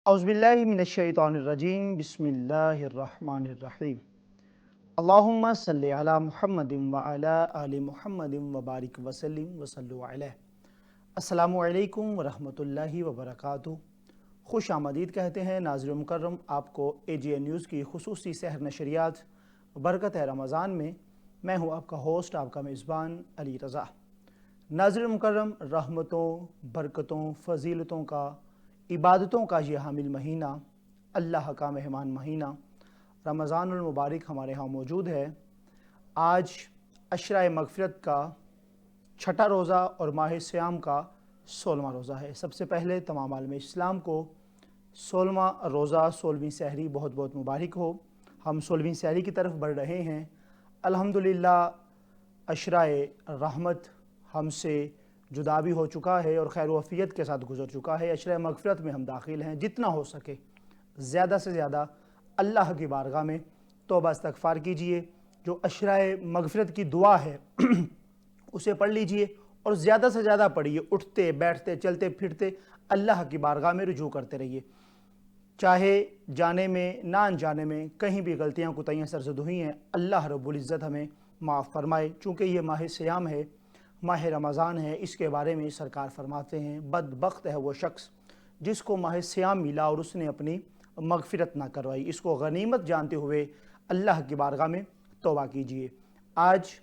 औज़ुबिल्लाहि मिनश्शैतानिर्रजीम बिस्मिल्लाहिर्रहमानिर्रहीम अल्लाहुम्मा सल्लि अला मुहम्मदिन व अला आलि मुहम्मदिन व बारिक वसल्लिम वसल्लु अलैहि। अस्सलामु अलैकुम व रहमतुल्लाहि व बरकातुहू। खुश आमदीद कहते हैं नाज़रीन मुकर्रम आपको AGN न्यूज़ की खुसूसी सहर नशरियात बरकत रमज़ान में। मैं हूँ आपका होस्ट, आपका मेज़बान अली रज़ा। नाज़रीन मुकर्रम, रहमतों, बरकतों, फ़जीलतों का, इबादतों का ये हामिल महीना, अल्लाह का मेहमान महीना रमज़ानुल मुबारक हमारे यहाँ मौजूद है। आज अशरा मग़फ़िरत का छठा रोज़ा और माह सियाम का 16वां रोज़ा है। सबसे पहले तमाम आलम इस्लाम को 16वां रोज़ा 16वीं सहरी बहुत बहुत मुबारक हो। हम 16वीं सहरी की तरफ बढ़ रहे हैं। अल्हम्दुलिल्लाह अशरा रहमत हमसे जुदा भी हो चुका है और खैर वफ़ियत के साथ गुज़र चुका है। अशरा मग़फ़िरत में हम दाखिल हैं। जितना हो सके ज़्यादा से ज़्यादा अल्लाह की बारगाह में तौबा इस्तग़फ़ार कीजिए। जो अशरा मग़फ़िरत की दुआ है उसे पढ़ लीजिए और ज़्यादा से ज़्यादा पढ़िए। उठते बैठते चलते फिरते अल्लाह की बारगाह में रुजू करते रहिए। चाहे जाने में ना अनजाने में कहीं भी गलतियाँ कोताहियाँ सरज़द हुई हैं, अल्लाह रब्बुल इज़्ज़त हमें माफ़ फरमाए। चूँकि ये माह सियाम है, माह रमज़ान है, इसके बारे में सरकार फरमाते हैं बदबख्त है वो शख्स जिसको माह सियाम मिला और उसने अपनी मग़फ़िरत ना करवाई। इसको गनीमत जानते हुए अल्लाह की बारगाह में तौबा कीजिए। आज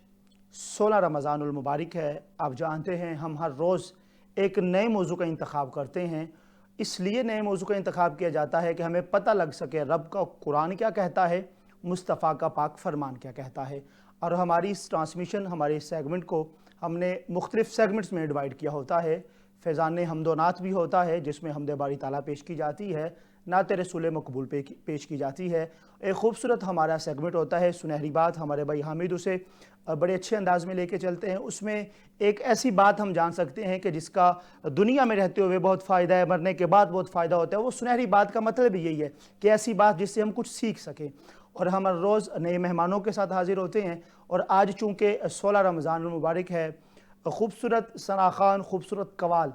16 रमज़ानुल मुबारक है। आप जानते हैं हम हर रोज़ एक नए मौजू का इंतखाब करते हैं। इसलिए नए मौजू का इंतखाब किया जाता है कि हमें पता लग सके रब का कुरान क्या कहता है, मुस्तफ़ा का पाक फ़रमान क्या कहता है। और हमारी इस ट्रांसमिशन, हमारे इस सेगमेंट को हमने मुख्तलिफ़ सेगमेंट्स में डिवाइड किया होता है। फ़ैज़ान हम्द व नात भी होता है जिसमें हमद बारी ताला पेश की जाती है, नात रसूल मकबूल पेश की जाती है। एक ख़ूबसूरत हमारा सेगमेंट होता है सुनहरी बात, हमारे भाई हामिद उसे बड़े अच्छे अंदाज में लेके चलते हैं। उसमें एक ऐसी बात हम जान सकते हैं कि जिसका दुनिया में रहते हुए बहुत फ़ायदा है, मरने के बाद बहुत फ़ायदा होता है। वो सुनहरी बात का मतलब भी यही है कि ऐसी बात जिससे हम कुछ सीख सकें। और हम हर रोज़ नए मेहमानों के साथ हाजिर होते हैं। और आज चूँकि 16 रमज़ान मुबारक है, खूबसूरत सना खान, खूबसूरत कवाल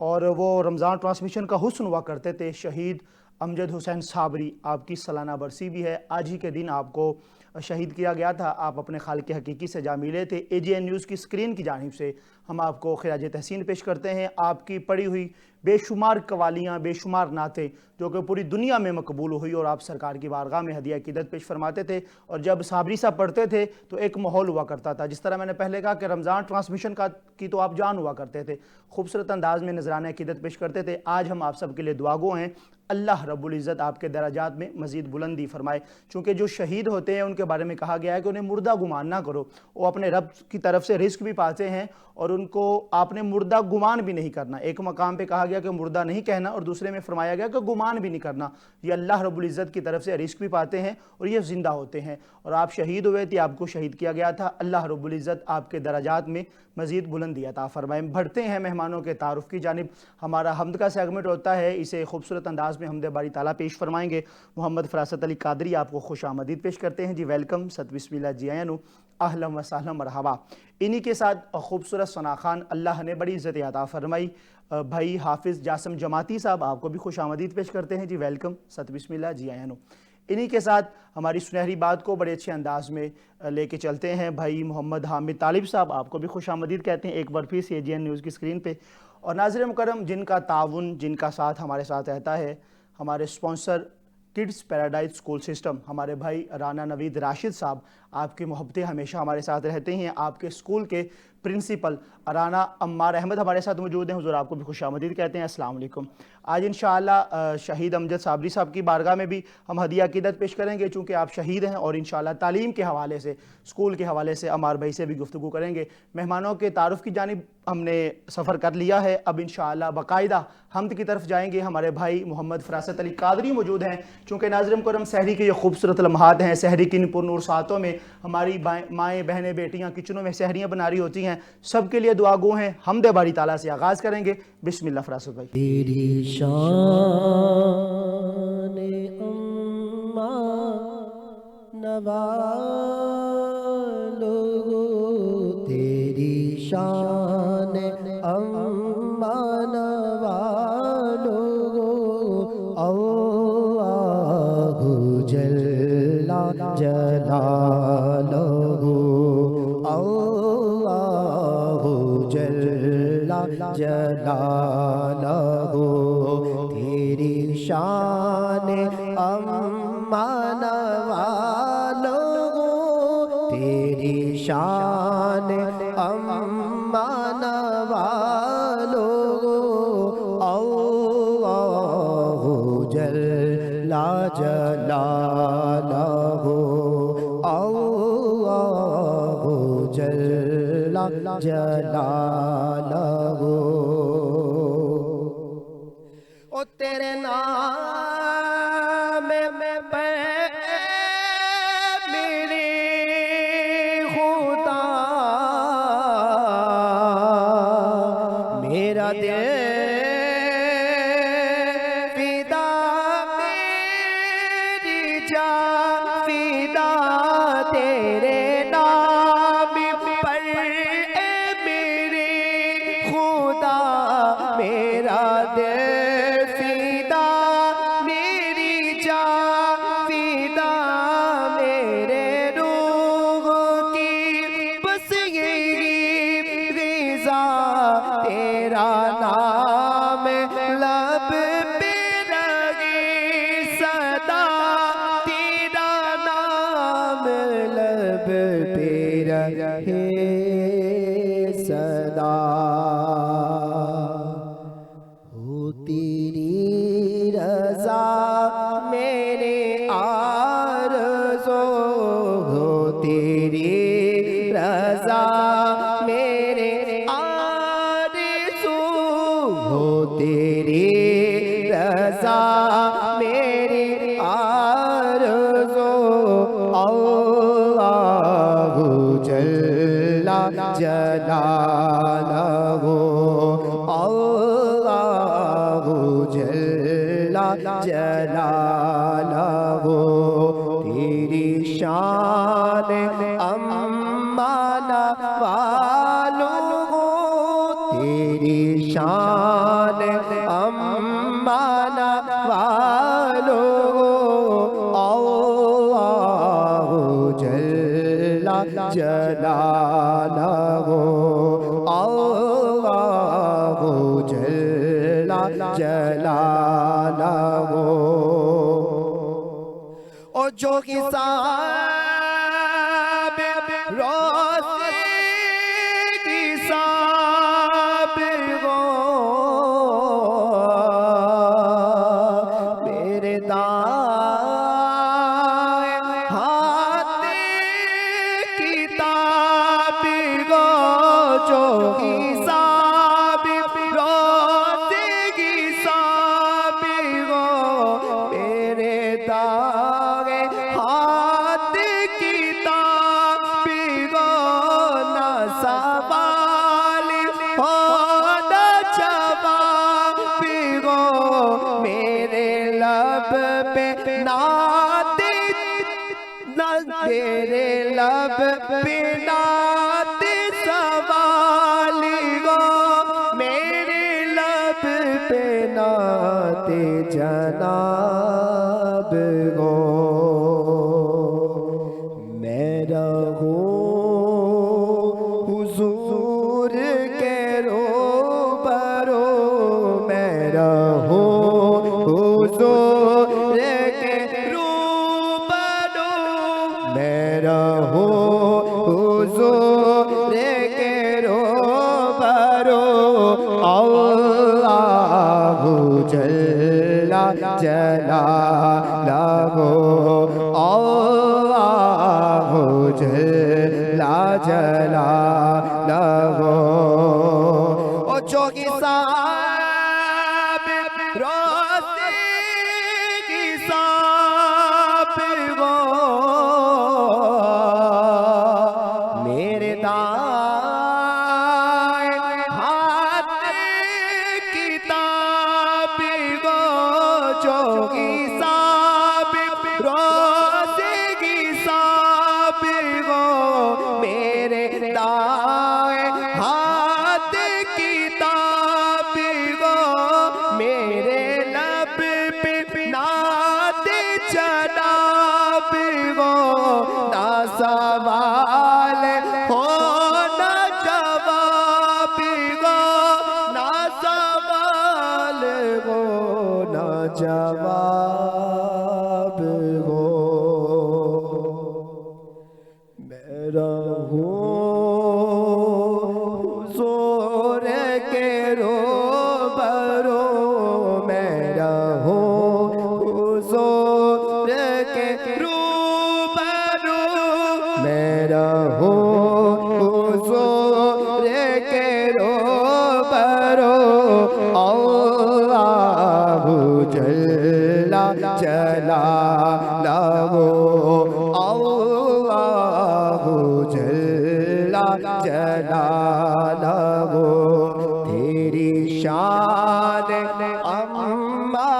और वो रमज़ान ट्रांसमिशन का हुस्न हुआ करते थे शहीद अमजद हुसैन साबरी, आपकी सालाना बरसी भी है। आज ही के दिन आपको शहीद किया गया था। आप अपने खालिक हकीकी से जा मिले थे। AGN न्यूज़ की स्क्रीन की जानिब से हम आपको खिराज तहसीन पेश करते हैं। आपकी पढ़ी हुई बेशुमार कवालियाँ, बेशुमार नातें जो कि पूरी दुनिया में मकबूल हुई और आप सरकार की बारगाह में हदिया क़ीदत पेश फरमाते थे। और जब साबरी साहब पढ़ते थे तो एक माहौल हुआ करता था। जिस तरह मैंने पहले कहा कि रमज़ान ट्रांसमिशन की तो आप जान हुआ करते थे, खूबसूरत अंदाज में नजराना क़ीदत पेश करते थे। आज हम आप सब के लिए दुआगो हैं, अल्लाह रब्बुल इज़्ज़त आपके दराजात में मज़ीद बुलंदी फरमाए। चूँकि जो शहीद होते हैं उनके बारे में कहा गया है कि उन्हें मुर्दा गुमान ना करो। वो अपने रब की तरफ से रिस्क भी पाते हैं और उनको आपने मुर्दा गुमान भी नहीं करना। एक मकाम पे कहा गया कि मुर्दा नहीं कहना और दूसरे में फरमाया गया कि गुमान भी नहीं करना। ये अल्लाह रब्बुल इज़्ज़त की तरफ से रिस्क भी पाते हैं और ये ज़िंदा होते हैं। और आप शहीद हुए थे, आपको शहीद किया गया था। अल्लाह रब्बुल इज़्ज़त आपके दराजात में मज़ीद बुलंदी अता फरमाए। बढ़ते हैं मेहमानों के तारुफ़ की जानिब। हमारा हमद का सेगमेंट होता है, इसे खूबसूरत अंदाज में हमद बारी ताला पेश फरमाएंगे। मोहम्मद फ़रासत अली कादरी आपको खुश आमदीद पेश करते हैं। जी वेलकम, सत बिस्मिल्लाह, जी आयानु, अहलन व सहलन मरहबा। इन्हीं के साथ खूबसूरत सना खान, अल्लाह ने बड़ी इज़्ज़त अता फरमाई। भाई हाफिज़ जासम जमाती साहब आपको भी खुश आमदीद पेश करते हैं। जी वेलकम, सत बिस्मिल्लाह, जी आयानु। इन्हीं के साथ हमारी सुनहरी बात को बड़े अच्छे अंदाज में लेके चलते हैं भाई मोहम्मद हामिद तालिब साहब, आपको भी खुश आमदीद कहते हैं एक बार फिर से AGN न्यूज़ की स्क्रीन पे। और नाज़रीन मुकर्रम, जिनका ताउन, जिनका साथ हमारे साथ रहता है, हमारे sponsor kids paradise school system, हमारे भाई राना नवीद राशिद साहब, आपकी मोहब्बतें हमेशा हमारे साथ रहते हैं। आपके स्कूल के प्रिंसिपल राना अम्मार अहमद हमारे साथ मौजूद हैं। हुज़ूर आपको भी खुशामदीद कहते हैं। अस्सलाम वालेकुम। आज इंशाअल्लाह शहीद अमजद साबरी साहब की बारगाह में भी हम हदिया क़ीदत पेश करेंगे चूँकि आप शहीद हैं। और इंशाअल्लाह तालीम के हवाले से, स्कूल के हवाले से अम्मार भाई से भी गुफ्तगू करेंगे। मेहमानों के तारुफ़ की जानिब हमने सफ़र कर लिया है, अब इंशाअल्लाह बाकायदा हमद की तरफ जाएंगे। हमारे भाई मोहम्मद फ़रासत अली कादरी मौजूद हैं। चूँकि नाज़रीन मुकर्रम, सहरी के ये खूबसूरत लम्हात हैं, सहरी की इन पुरनूर सातों में हमारी माएँ बहनें बेटियाँ किचनों में सहरियाँ बना रही होती हैं। सबके लिए दुआ गो हैं। हमद बारी ताला से आगाज़ करेंगे। बिस्मिल्लाह फ़रासत भाई। तेरी शान अम्मा नवालो, तेरी शान अम्मा नवालो, जलालहू तेरी शान अम्मा नवालो तेरी शान अम्मा नवालो अल्लाहु जल्ला जलालहू अल्लाहु जल्ला जलालहू। ओ तेरे नाम में मेरी खुदा मेरा दिल फिदा मेरी जान फिदा तेरे नाम पर मेरी खुदा मेरा दिल फिदा मेरी जान फिदा मेरे रूह की बस यही ग़िज़ा तेरा नाम लब पे रहे सदा तेरा नाम लब पे रहे सदा। हो तेरी रज़ा मेरे आरज़ू हो तेरी रज़ा मेरे आरज़ू हो तेरी रज़ा मेरी आरज़ू अल्लाहु जल्ला जलालहू अल्लाहु जल्ला जलालहू तेरी शान अम्मा नवालो तेरी शान अम्मा नवालो अल्लाहु जल्ला जलालहू अल्लाहु जल्ला जलालहू। ओ जो हिसाब रोज़े हिसाब हो मेरे दाएं हाथ किताब हो जो हिसाब रोज़े हिसाब हो मेरे दाएं हाथ किताब हो ना सवाल हो ना जवाब हो मेरे लब पे नाते ना तेरे लब पे नाते सवाल हो मेरे लब पे नाते जनाब हो। मैं रहूं हुजूर के रूबरू मैं रहूं हुजूर के रूबरू मैं रहूं हुजूर के रूबरू अल्लाहु जल्ला जलालहू अल्लाहु जल्ला जलालहू। ओ जो हिसाब रोज़े हिसाब हो मेरे दाएं हाथ किताब हो जो हिसाब रोज़े हिसाब हो मेरे दाएं हाथ किताब हो मेरे लब पे नात जनाब हो ना सवाल हो ना जवाब हो ना लाजवाब हो, मेरा हुज़ूर के रूबरू, मेरा हुज़ूर के रूबरू, मेरा हुज़ूर के रूबरू, अल्लाहु जल्ला जलालहु, अल्लाहु जल्ला जलालहु, तेरी शान अम्मा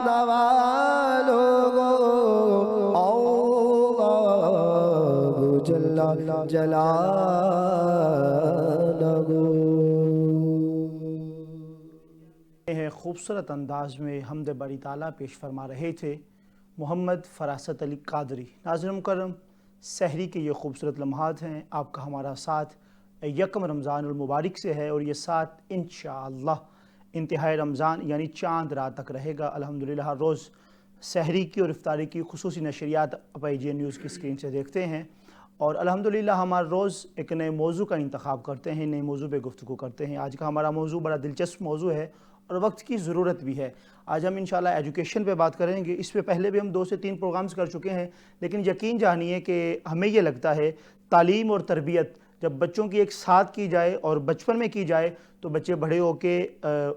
नवालो, अल्लाहु जल्ला जलालहु। है खूबसूरत अंदाज में हमद बरी ताला पेश फरमा रहे थे मोहम्मद फरासत अली कादरी। नाज़रीन मुकर्रम, सहरी के ये खूबसूरत लम्हात हैं, आपका हमारा साथ यकम रमज़ानुल मुबारक से है और ये साथ इंशाअल्लाह इंतहाई रमज़ान यानी चांद रात तक रहेगा। अल्हम्दुलिल्लाह हर रोज़ सहरी की और इफ्तारी की खुसूसी नशरियात आप IGN न्यूज़ की स्क्रीन से देखते हैं और अल्हम्दुलिल्लाह हम हर रोज़ एक नए मौजू का इंतखाब करते हैं, नए मौजू पे गुफ्तगू करते हैं। आज का हमारा मौजू बड़ा दिलचस्प मौजू है और वक्त की ज़रूरत भी है। आज हम इंशाल्लाह एजुकेशन पे बात करेंगे। इस पे पहले भी हम 2 से 3 प्रोग्राम्स कर चुके हैं, लेकिन यकीन जानिए कि हमें ये लगता है तालीम और तरबियत जब बच्चों की एक साथ की जाए और बचपन में की जाए तो बच्चे बड़े होके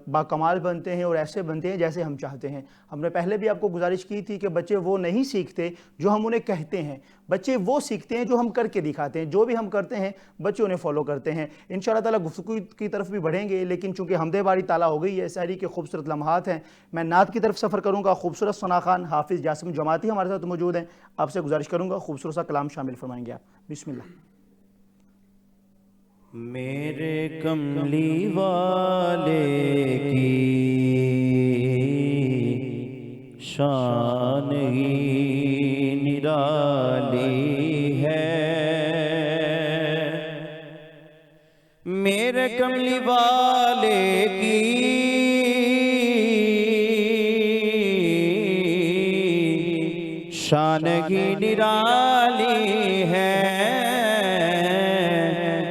बाकमाल बनते हैं और ऐसे बनते हैं जैसे हम चाहते हैं। हमने पहले भी आपको गुजारिश की थी कि बच्चे वो नहीं सीखते जो हम उन्हें कहते हैं, बच्चे वो सीखते हैं जो हम करके दिखाते हैं। जो भी हम करते हैं बच्चे उन्हें फॉलो करते हैं। इंशाअल्लाह ताला गुफ्तगू की तरफ भी बढ़ेंगे, लेकिन चूँकि हमदे बारी ताला हो गई है, सहरी के खूबसूरत लम्हात हैं, मैं नात की तरफ सफ़र करूँगा। खूबसूरत सना खान हाफिज़ जासिम जमाती हमारे साथ मौजूद हैं। आपसे गुजारिश करूँगा खूबसूरत सा कलाम शामिल फरमाएंगे आप। बिस्मिल्लाह। मेरे कमली वाले की शान ही निराली है, मेरे कमली वाले की शान ही निराली है,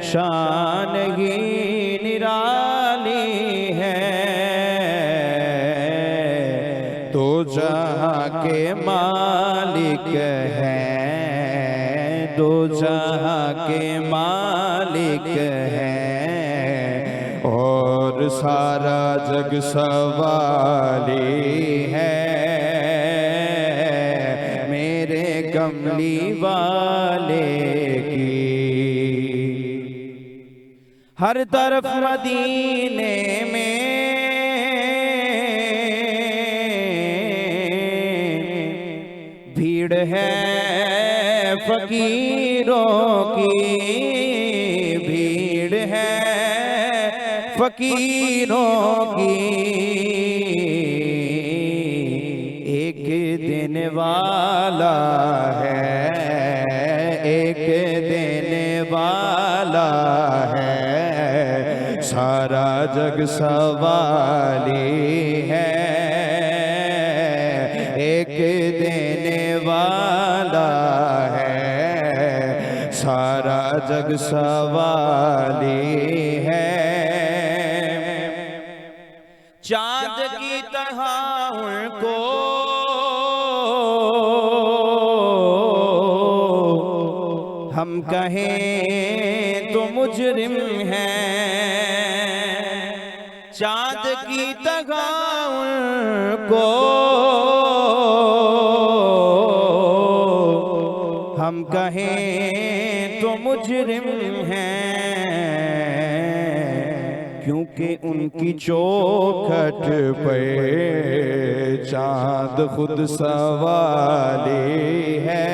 शान ही निराली है। दो जहां के मालिक हैं, दो जहां के मालिक हैं और सारा जग सवाली है, मेरे कमली वाले की। हर तरफ मदीने में भीड़ है फकीरों की, भीड़ है फकीरों की। एक दिन वाला है, एक दिन वाला है, सारा जग सवाली है, एक देने वाला है, सारा जग सवाली है। चांद की तरह उनको हम कहें तो मुजरिम हैं, चांद की तरह उनको हम कहें तो मुजरिम हैं, क्योंकि उनकी चौखट पे चांद खुद सवाली है,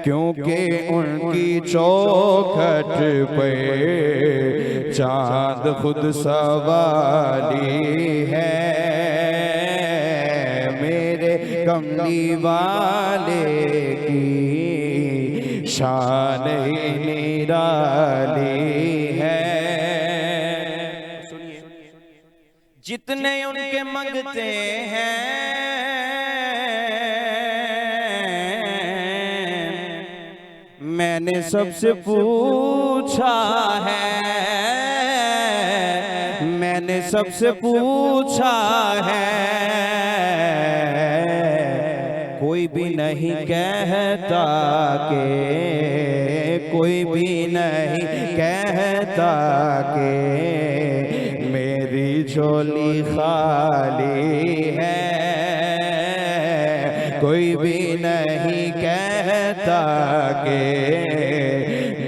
क्योंकि उनकी चौखट पे चांद खुद सवाली है, मेरे कमली वाले की शान ही निराली है। जितने उनके मंगते हैं मैंने सबसे पूछा है, मैंने सबसे पूछा है, कोई भी नहीं कहता के, कोई भी नहीं कहता के मेरी झोली खाली है, कोई भी नहीं कहता के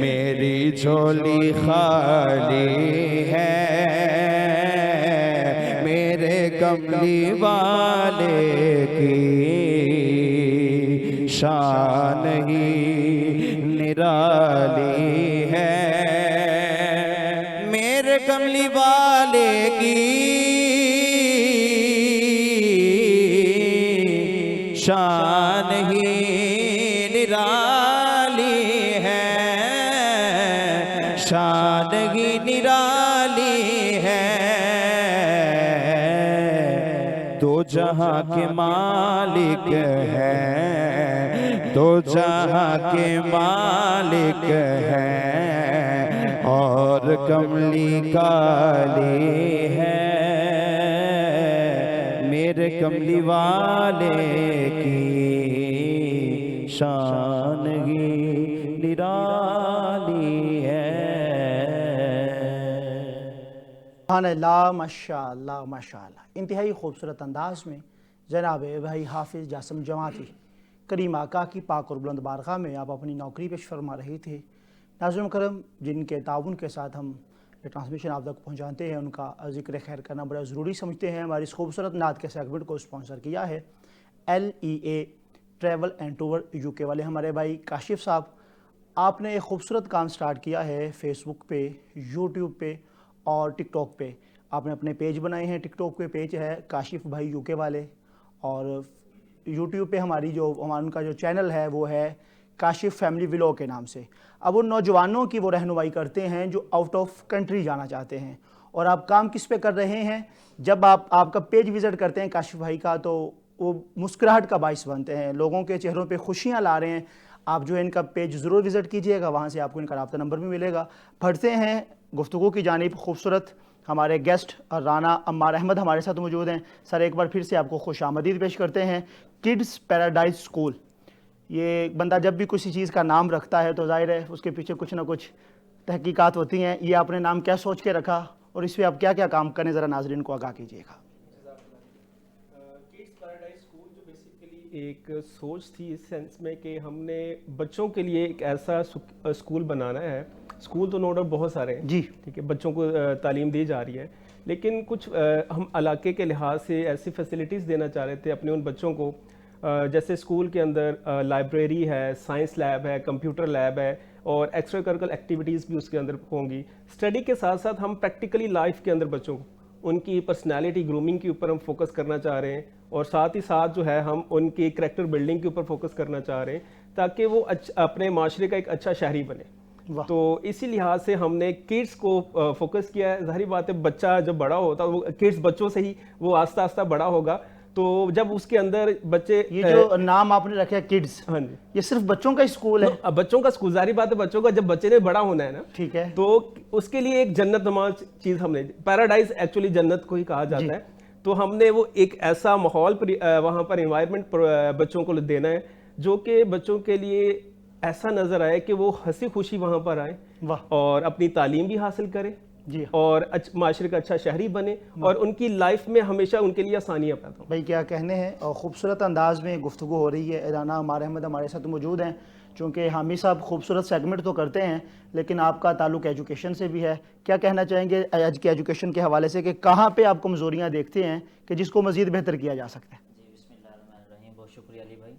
मेरी झोली खाली है। मेरे कमली वाले की शान ही निराली है, मेरे कमली वाले की शान ही निराली है, शान ही निराली है। दो जहां के मालिक हैं, दो जहां के मालिक हैं और कमली काली है, मेरे कमली वाले की शान ही निराली है। सुभानअल्लाह, माशाअल्लाह माशाअल्लाह। इंतहाई खूबसूरत अंदाज में जनाब भाई हाफिज़ जासिम जमाती करीम आका की पाक और बुलंद बारगाह में आप अपनी नौकरी पेश फरमा रहे थे। नाज़रीन करम, जिनके ताउन के साथ हम ये ट्रांसमिशन आप तक पहुँचाते हैं, उनका ज़िक्र खैर करना बड़ा ज़रूरी समझते हैं। हमारी इस खूबसूरत नात के सेगमेंट को स्पॉन्सर किया है LEA travel and tour UK वाले हमारे भाई काशिफ साहब। आपने एक खूबसूरत काम स्टार्ट किया है फेसबुक पे, यूट्यूब पे और टिकटॉक पे। आपने अपने पेज बनाए हैं। टिकटॉक पे पेज है काशिफ भाई UK वाले, और यूट्यूब पे उनका जो चैनल है वो है काशिफ फैमिली व्लॉग के नाम से। अब उन नौजवानों की वो रहनुमाई करते हैं जो आउट ऑफ कंट्री जाना चाहते हैं। और आप काम किस पे कर रहे हैं? जब आपका पेज विज़िट करते हैं काशिफ भाई का, तो वो मुस्कुराहट का बाइस बनते हैं, लोगों के चेहरों पे खुशियाँ ला रहे हैं। आप जो है इनका पेज ज़रूर विज़िट कीजिएगा, वहाँ से आपको इनका राब्ता नंबर भी मिलेगा। बढ़ते हैं गुफ्तगू की जानिब। खूबसूरत हमारे गेस्ट राना अम्मार अहमद हमारे साथ मौजूद हैं। सर, एक बार फिर से आपको खुशामदीद पेश करते हैं। किड्स पैराडाइज स्कूल, ये बंदा जब भी किसी चीज़ का नाम रखता है तो जाहिर है उसके पीछे कुछ ना कुछ तहकीकात होती हैं। ये आपने नाम क्या सोच के रखा और इस पर आप क्या क्या काम करें, ज़रा नाजरीन को आगाह कीजिएगा। किड्स पैराडाइज स्कूल जो बेसिकली एक सोच थी इस सेंस में कि हमने बच्चों के लिए एक ऐसा स्कूल बनाना है। स्कूल तो नो डाउट बहुत सारे हैं जी, ठीक है, बच्चों को तालीम दी जा रही है, लेकिन कुछ हम इलाके के लिहाज से ऐसी फैसिलिटीज़ देना चाह रहे थे अपने उन बच्चों को। जैसे स्कूल के अंदर लाइब्रेरी है, साइंस लैब है, कंप्यूटर लैब है और एक्स्ट्रा करिकुलर एक्टिविटीज़ भी उसके अंदर होंगी। स्टडी के साथ साथ हम प्रैक्टिकली लाइफ के अंदर बच्चों को उनकी पर्सनालिटी ग्रूमिंग के ऊपर हम फोकस करना चाह रहे हैं, और साथ ही साथ जो है हम उनकी करैक्टर बिल्डिंग के ऊपर फोकस करना चाह रहे हैं ताकि वो अपने माशरे का एक अच्छा शहरी बने। तो इसी लिहाज से हमने किड्स को फोकस किया है। जाहिर बात है, बच्चा जब बड़ा होता है वो किड्स बच्चों से ही वो आस्ता आस्ता बड़ा होगा। तो जब उसके अंदर बच्चे, ये जो नाम आपने रखा है किड्स, हाँ जी, ये सिर्फ बच्चों का स्कूल है? अब बच्चों का स्कूल, जाहिर बात है बच्चों का जब बच्चे ने बड़ा होना है ना, ठीक है, तो उसके लिए एक जन्नत नुमा चीज़ हमने, पैराडाइज एक्चुअली जन्नत को ही कहा जाता है, तो हमने वो एक ऐसा माहौल वहाँ पर इन्वायरमेंट बच्चों को देना है जो कि बच्चों के लिए ऐसा नजर आए कि वो हंसी खुशी वहाँ पर आए और अपनी तालीम भी हासिल करें जी, और माशरे का अच्छा शहरी बने और उनकी लाइफ में हमेशा उनके लिए आसानियाँ पैदा हों। भाई क्या कहने हैं। और ख़ूबसूरत अंदाज में गुफ्तगू हो रही है। राना अम्मार अहमद हमारे साथ मौजूद हैं। चूँकि हामी साहब खूबसूरत सेगमेंट तो करते हैं लेकिन आपका ताल्लुक एजुकेशन से भी है। क्या कहना चाहेंगे आज के एजुकेशन के हवाले से कि कहाँ पे आप कमज़ोरियाँ देखते हैं कि जिसको मज़ीद बेहतर किया जा सकता है? जी, बिस्मिल्लाहिर्रहमानिर्रहीम। बहुत शुक्रिया अली भाई,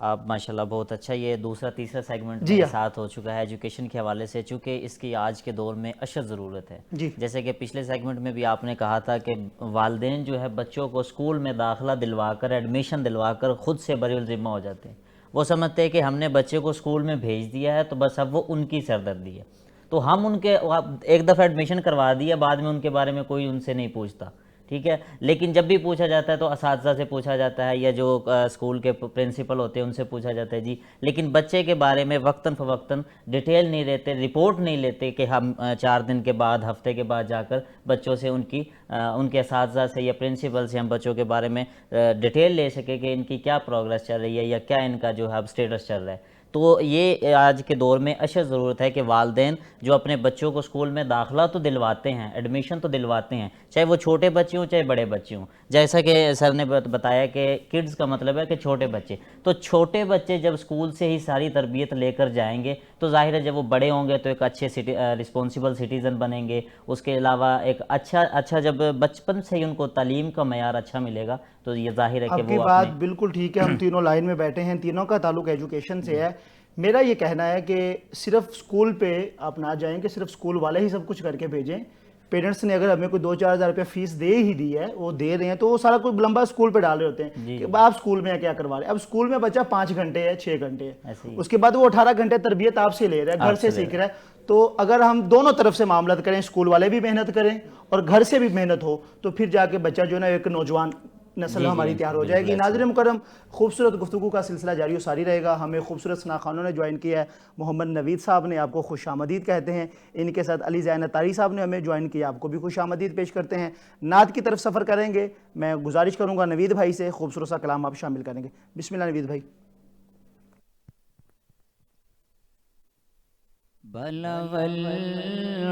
आप माशाल्लाह बहुत अच्छा, ये दूसरा तीसरा सेगमेंट मेरे साथ हो चुका है एजुकेशन के हवाले से, चूँकि इसकी आज के दौर में अशद ज़रूरत है जी। जैसे कि पिछले सेगमेंट में भी आपने कहा था कि वालिदैन जो है बच्चों को स्कूल में दाखिला दिलवाकर, एडमिशन दिलवाकर ख़ुद से बरीउल ज़िम्मा हो जाते हैं। वो समझते हैं कि हमने बच्चे को स्कूल में भेज दिया है तो बस अब वो उनकी सरदर्दी है, तो हम उनके एक दफ़ा एडमिशन करवा दिया, बाद में उनके बारे में कोई उनसे नहीं पूछता। ठीक है। लेकिन जब भी पूछा जाता है तो असातिज़ा से पूछा जाता है या जो स्कूल के प्रिंसिपल होते हैं उनसे पूछा जाता है जी, लेकिन बच्चे के बारे में वक्तन फ़वक्तन डिटेल नहीं लेते, रिपोर्ट नहीं लेते कि हम 4 दिन के बाद, हफ्ते के बाद जाकर बच्चों से उनके असातिज़ा से या प्रिंसिपल से हम बच्चों के बारे में डिटेल ले सके कि इनकी क्या प्रोग्रेस चल रही है या क्या इनका जो है अब स्टेटस चल रहा है। तो ये आज के दौर में अशद ज़रूरत है कि वालिदैन जो अपने बच्चों को स्कूल में दाखिला तो दिलवाते हैं, एडमिशन तो दिलवाते हैं, चाहे वो छोटे बच्चे हों चाहे बड़े बच्चे हों। जैसा कि सर ने बताया कि किड्स का मतलब है कि छोटे बच्चे, तो छोटे बच्चे जब स्कूल से ही सारी तरबियत लेकर जाएंगे तो जाहिर है जब वो बड़े होंगे तो एक अच्छे रिस्पॉन्सिबल सिटीज़न बनेंगे। उसके अलावा एक अच्छा जब बचपन से ही उनको तालीम का मयार अच्छा मिलेगा तो ये जाहिर है कि आपकी वो बात बिल्कुल ठीक है। हम तीनों लाइन में बैठे हैं, तीनों का ताल्लुक एजुकेशन से है। मेरा ये कहना है कि सिर्फ स्कूल पे आप ना जाएं कि सिर्फ स्कूल वाले ही सब कुछ करके भेजें। पेरेंट्स ने अगर हमें कोई 2-4 हज़ार रुपया फीस दे ही दी है, वो दे रहे हैं, तो वो सारा कुछ लंबा स्कूल पे डाल रहे होते हैं कि आप स्कूल में क्या करवा रहे हैं। अब स्कूल में बच्चा 5 घंटे है, 6 घंटे है, उसके बाद वो 18 घंटे तरबियत आपसे ले रहा है, घर से सीख रहा है। तो अगर हम दोनों तरफ से मामला करें, स्कूल वाले भी मेहनत करें और घर से भी मेहनत हो, तो फिर जाके बच्चा जो है ना एक नौजवान नस्ल हमारी तैयार हो जाएगी। नाज़रीन मुकर्रम, खूबसूरत गुफ्तगू का सिलसिला जारी सारी रहेगा। हमें खूबसूरत सनाखानों ने ज्वाइन किया है। मोहम्मद नवीद साहब ने आपको खुश आमदीद कहते हैं। इनके साथ अली ज़ैन अतारी साहब ने हमें ज्वाइन किया, आपको भी खुश आमदीद पेश करते हैं। नात की तरफ सफ़र करेंगे, मैं गुजारिश करूँगा नवीद भाई से खूबसूरत सा कलाम आप शामिल करेंगे। बिस्मिल्लाह नवीद भाई। बलगल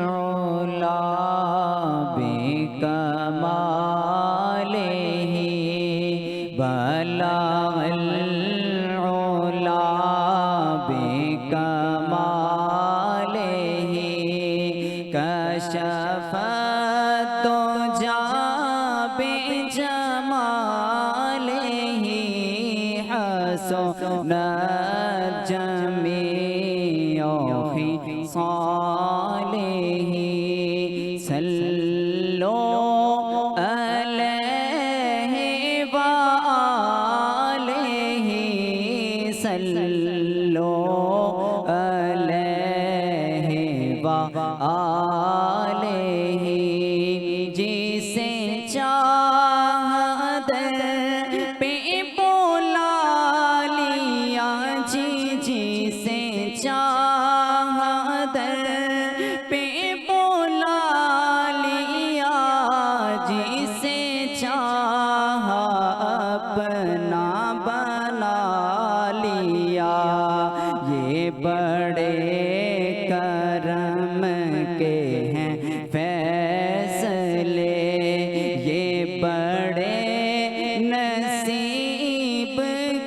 उला बिकमालिही बलगल उला बिकमालिही कशफत तुजा बिजमालिही हसनत जमीअ सालिही सल्लो अलैहि व आलिही सल्लो अलैहि व आलिही जिसे चाहत पे बुला लिया जी जिसे चाहत पे बुला लिया जिसे चाह अपना बना लिया। ये बड़े करम के हैं फैसले, ये बड़े नसीब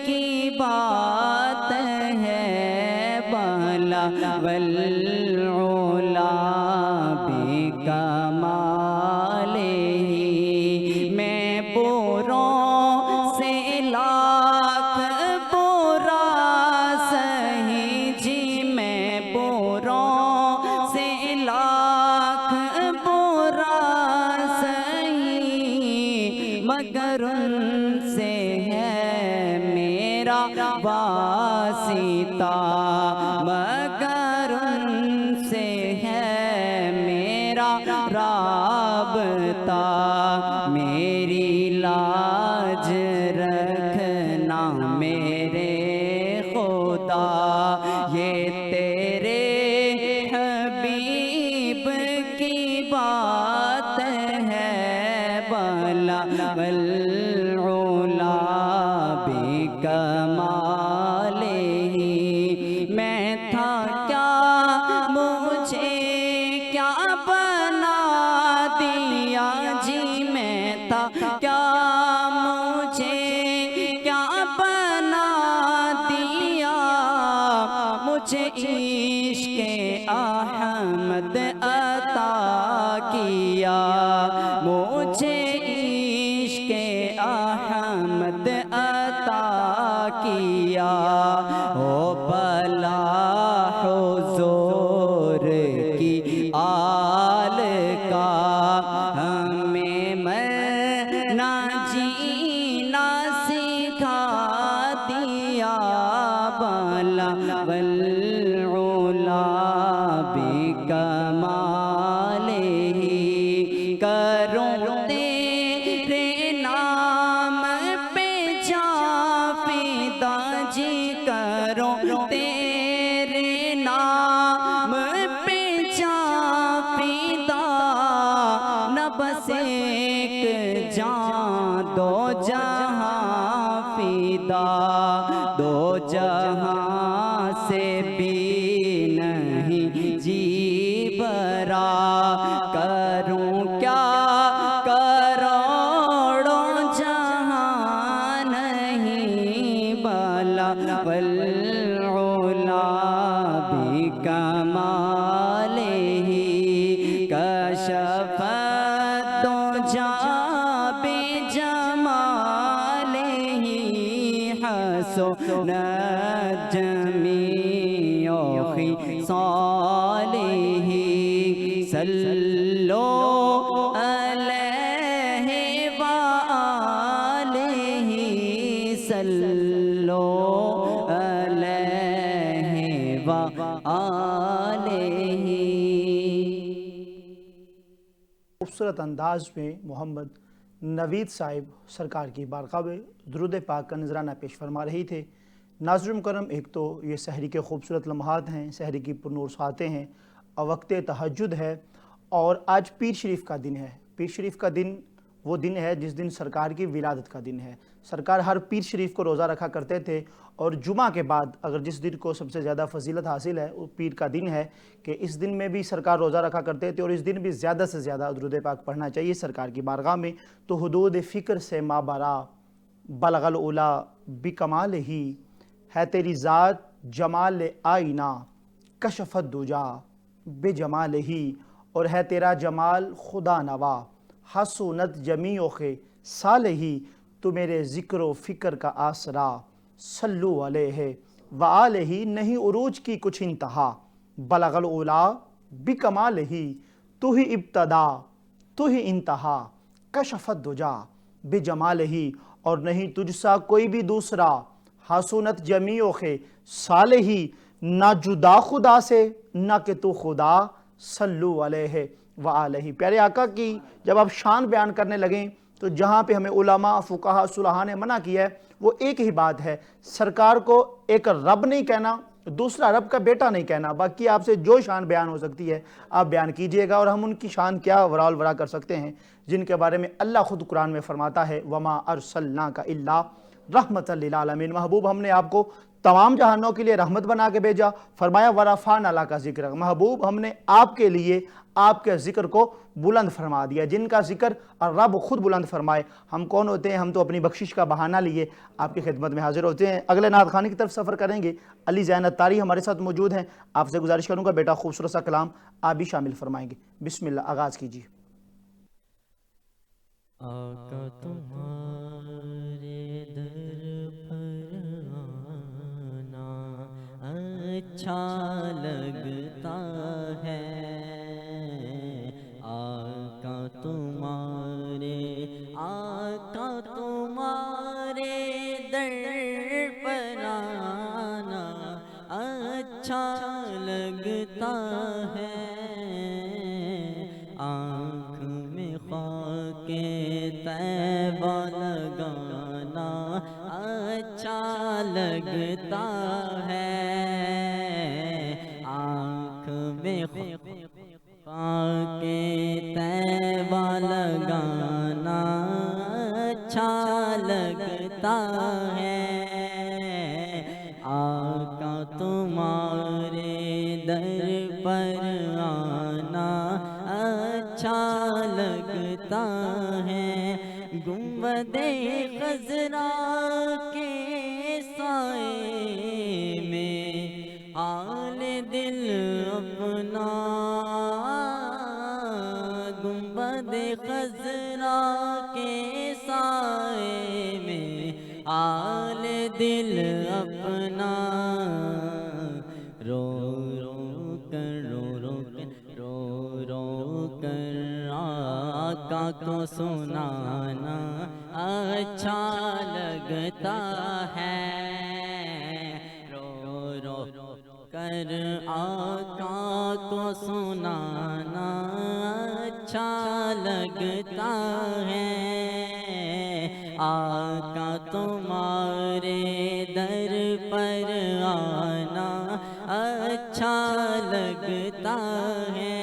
की बात है। बलगल उला बिकमालिही मैं बुरों से लाख बुरा सही जी, मैं बुरों से लाख बुरा सही, मगर उनसे है मेरा वासिता, मगर उनसे है मेरा राबता। मेरी लाज रखना मेरे खुदा, ये तेरे हबीब की बात है। बलगल उला बिकमालिही मैं था क्या मुझे क्या बना दिया जी, मैं था क्या मुझे क्या बना दिया। मुझे इश्क़े अहमद अता किया, मुझे इश्क़े अहमद अता किया। ओ भला हुज़ूर की आल का हमें मरना जीना सिखा दिया। बलगल उला बिकमालिही करूं तेरी दो जहां फिदा, दो जहां से भी नहीं जी भरा। करूं क्या करोड़ों जहां नहीं भला, वल्उला भी कमाल ही कशफत दो जहां बे जमाल ही हसनत जमीओ खिसालिही। सल्लो अलैहि व आलिही, सल्लो अलैहि व आलिही। खूबसूरत अंदाज में मोहम्मद नवीद साहिब सरकार की बारगाह में दुरूद पाक का नजराना पेश फरमा रही थे। नाज़रीन मुकर्रम, एक तो ये सहरी के खूबसूरत लम्हात हैं, सहरी की पुरनूर सातें हैं और वक्त तहज्जुद है, और आज पीर शरीफ का दिन है। पीर शरीफ का दिन वो दिन है जिस दिन सरकार की विलादत का दिन है। सरकार हर पीर शरीफ को रोज़ा रखा करते थे, और जुमा के बाद अगर जिस दिन को सबसे ज़्यादा फजीलत हासिल है वो पीर का दिन है कि इस दिन में भी सरकार रोज़ा रखा करते थे, और इस दिन भी ज़्यादा से ज़्यादा दुरूद पाक पढ़ना चाहिए सरकार की बारगाह में। तो हुदूद फ़िक्र से माबरा बलगल उला बिकमाल ही, है तेरी ज़ात जमाल आईना कशफत दुजा बेजमाल ही, और है तेरा जमाल खुदा नवा हसूनत जमी खे साल ही। तो मेरे ज़िक्र व फ़िक्र का आसरा सल्लु अलैहि व आलिही, नहीं उरूज की कुछ इंतहा बलगल उला बिकमाल ही। तू ही इब्तदा तू ही इंतहा कशफत दुजा बेजमाल ही, और नहीं तुझसा कोई भी दूसरा हसूनत जमी खे साल ही। ना जुदा खुदा से ना कि तू खुदा सल्लु अलैहि व आलिही। प्यारे आका की जब आप शान बयान करने लगें तो जहाँ पे हमें उलमा फुकाहा सुलहा ने मना किया है वो एक ही बात है, सरकार को एक रब नहीं कहना, दूसरा रब का बेटा नहीं कहना। बाकी आपसे जो शान बयान हो सकती है आप बयान कीजिएगा, और हम उनकी शान क्या वराल वरा कर सकते हैं जिनके बारे में अल्लाह खुद कुरान में फरमाता है वमा अरसलनाका इल्ला रहमतल लिल आलमीन। महबूब, हमने आपको तमाम जहानों के लिए रहमत बना के भेजा। फरमाया वरफ़ाना लका ज़िक्र, महबूब हमने आपके लिए आपके ज़िक्र को बुलंद फरमा दिया। जिनका ज़िक्र और रब खुद बुलंद फरमाए, हम कौन होते हैं? हम तो अपनी बख्शिश का बहाना लिए आपकी खिदमत में हाजिर होते हैं। अगले नात खाने की तरफ सफ़र करेंगे। अली ज़ैन अत्तारी हमारे साथ मौजूद हैं। आपसे गुजारिश करूँगा बेटा खूबसूरत सा कलाम आप भी शामिल फरमाएंगे। बिस्मिल्लाह, आगाज़ कीजिए। आका तुम्हारे दर पर आना अच्छा लगता है, आका तुम्हारे दर पर आना अच्छा लगता है। आँख में ख़ाके तैबा लगाना अच्छा लगता है, आँख में ख़ाके तैबा लगाना अच्छा लगता है। आका तुम्हारे दर पर आना अच्छा लगता है। गुंबदे खज़रा के साए में हाल दिल अपना, गुंबदे खज़रा के साए में हाल दिल अपना। रो रो कर आका को सुनाना अच्छा लगता है। रो कर आका को सुनाना अच्छा लगता है। आका तुम्हारे दर पर आना अच्छा लगता है।